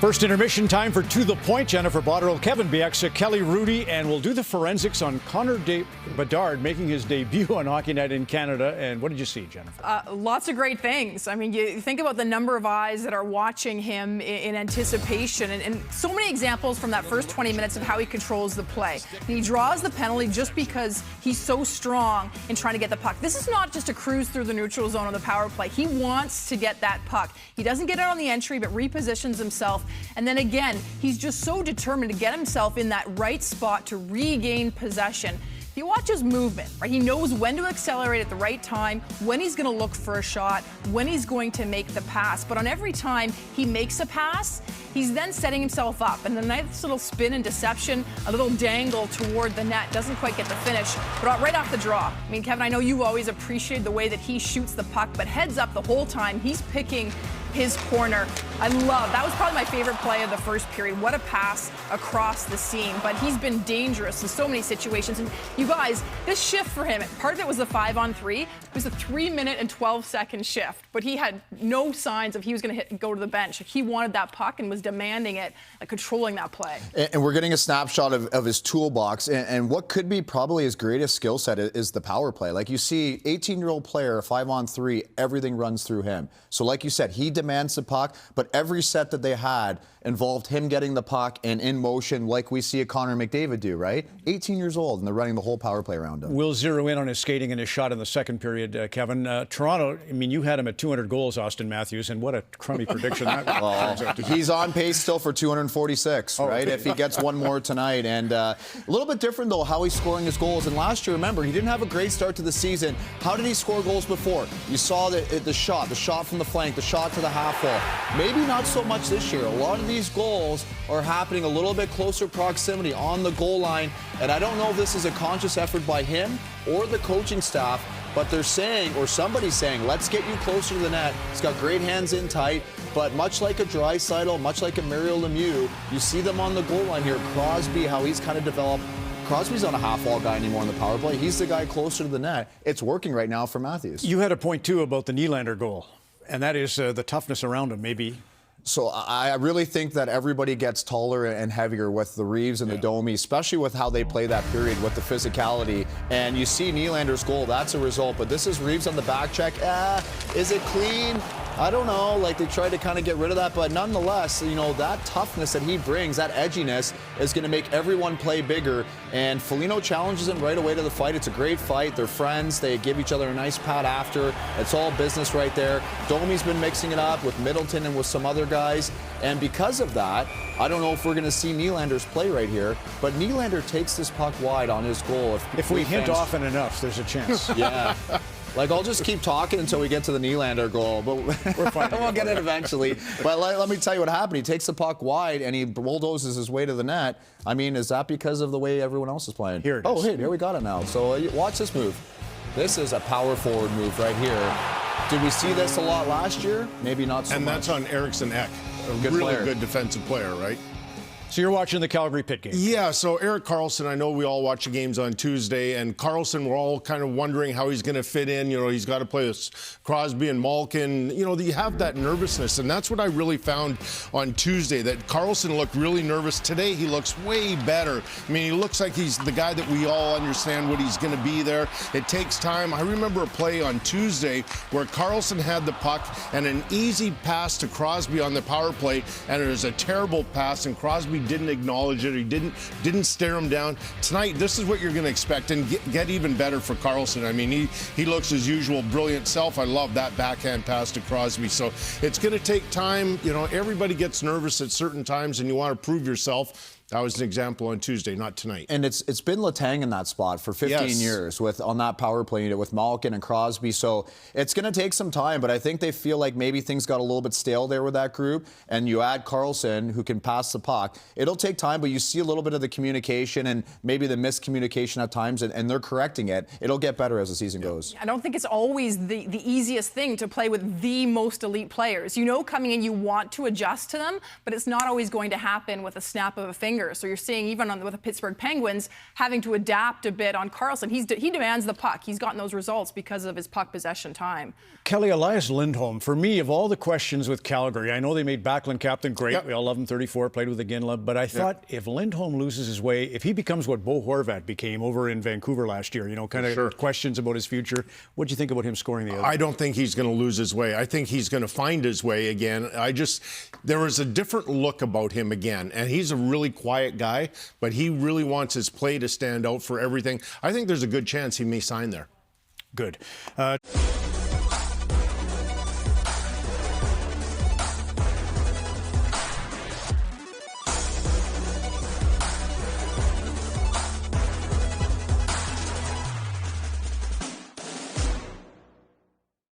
First intermission time for To The Point. Jennifer Botterill, Kevin Bieksa, Kelly Rudy, and we'll do the forensics on Connor Bedard making his debut on Hockey Night in Canada. And what did you see, Jennifer? Lots of great things. I mean, you think about the number of eyes that are watching him in anticipation, and so many examples from that first 20 minutes of how he controls the play. And he draws the penalty just because he's so strong in trying to get the puck. This is not just a cruise through the neutral zone on the power play. He wants to get that puck. He doesn't get it on the entry, but repositions himself. And then again, he's just so determined to get himself in that right spot to regain possession. If you watch his movement, right, he knows when to accelerate at the right time, when he's going to look for a shot, when he's going to make the pass. But on every time he makes a pass, he's then setting himself up. And a nice little spin and deception, a little dangle toward the net. Doesn't quite get the finish, but right off the draw. I mean, Kevin, I know you always appreciate the way that he shoots the puck, but heads up the whole time, he's picking his corner. That was probably my favorite play of the first period. What a pass across the seam. But he's been dangerous in so many situations. And you guys, this shift for him, part of it was the 5-on-3. It was a 3-minute and 12-second shift. But he had no signs of he was going to go to the bench. He wanted that puck and was demanding it, controlling that play. And we're getting a snapshot of his toolbox. And what could be probably his greatest skill set is the power play. Like you see, 18-year-old player, 5-on-3, everything runs through him. So like you said, he demands the puck, but every set that they had involved him getting the puck and in motion like we see a Connor McDavid do, right? 18 years old, and they're running the whole power play around him. We'll zero in on his skating and his shot in the second period, Kevin. Toronto, I mean, you had him at 200 goals, Auston Matthews, and what a crummy prediction that was. He's on pace still for 246, right? If he gets one more tonight. And a little bit different, though, how he's scoring his goals. And last year, remember, he didn't have a great start to the season. How did he score goals before? You saw the shot from the flank, the shot to the half wall. Maybe not so much this year. A lot of these goals are happening a little bit closer proximity on the goal line. And I don't know if this is a conscious effort by him or the coaching staff, but they're saying, or somebody's saying, let's get you closer to the net. He's got great hands in tight, but much like a Draisaitl, much like a Mario Lemieux, you see them on the goal line here. Crosby, how he's kind of developed. Crosby's not a half-wall guy anymore in the power play. He's the guy closer to the net. It's working right now for Matthews. You had a point, too, about the Nylander goal, and that is the toughness around him, maybe. So I really think that everybody gets taller and heavier with the Reeves and the Domi, especially with how they play that period with the physicality. And you see Nylander's goal, that's a result. But this is Reeves on the back check. Is it clean? I don't know, like they tried to kind of get rid of that, but nonetheless, you know, that toughness that he brings, that edginess, is going to make everyone play bigger. And Foligno challenges him right away to the fight. It's a great fight. They're friends. They give each other a nice pat after. It's all business right there. Domi's been mixing it up with Middleton and with some other guys. And because of that, I don't know if we're going to see Nylander's play right here, but Nylander takes this puck wide on his goal. If we hint often enough, there's a chance. Yeah. Like, I'll just keep talking until we get to the Nylander goal, but we're fine. We'll get it eventually. But let me tell you what happened. He takes the puck wide, and he bulldozes his way to the net. I mean, is that because of the way everyone else is playing? Here it is. Oh, hey, here we got it now. So watch this move. This is a power forward move right here. Did we see this a lot last year? Maybe not so much. And that's on Eriksson Ek, a really good defensive player, right? So you're watching the Calgary Pit game? Yeah, so Erik Karlsson, I know we all watch the games on Tuesday, and Karlsson, we're all kind of wondering how he's going to fit in. You know, he's got to play with Crosby and Malkin. You know, you have that nervousness, and that's what I really found on Tuesday, that Karlsson looked really nervous. Today, he looks way better. I mean, he looks like he's the guy that we all understand what he's going to be there. It takes time. I remember a play on Tuesday where Karlsson had the puck and an easy pass to Crosby on the power play, and it was a terrible pass, and Crosby didn't acknowledge it. He didn't stare him down. Tonight, this is what you're going to expect, and get even better for Karlsson. I mean, he looks his usual brilliant self. I love that backhand pass to Crosby. So it's going to take time. You know, everybody gets nervous at certain times, and you want to prove yourself. That was an example on Tuesday, not tonight. And it's been Letang in that spot for 15 years on that power play unit with Malkin and Crosby. So it's going to take some time, but I think they feel like maybe things got a little bit stale there with that group. And you add Karlsson, who can pass the puck. It'll take time, but you see a little bit of the communication and maybe the miscommunication at times, and they're correcting it. It'll get better as the season goes. I don't think it's always the easiest thing to play with the most elite players. You know, coming in, you want to adjust to them, but it's not always going to happen with a snap of a finger. wingers. So you're seeing even with the Pittsburgh Penguins having to adapt a bit on Karlsson. He demands the puck. He's gotten those results because of his puck possession time. Kelly, Elias Lindholm, for me, of all the questions with Calgary, I know they made Backlund captain, great. Yep. We all love him, 34, played with Iginla. But I thought if Lindholm loses his way, if he becomes what Bo Horvat became over in Vancouver last year, kind of questions about his future, what do you think about him scoring the other? I don't think he's going to lose his way. I think he's going to find his way again. There was a different look about him again. And he's a really quiet guy, but he really wants his play to stand out for everything. I think there's a good chance he may sign there. Good.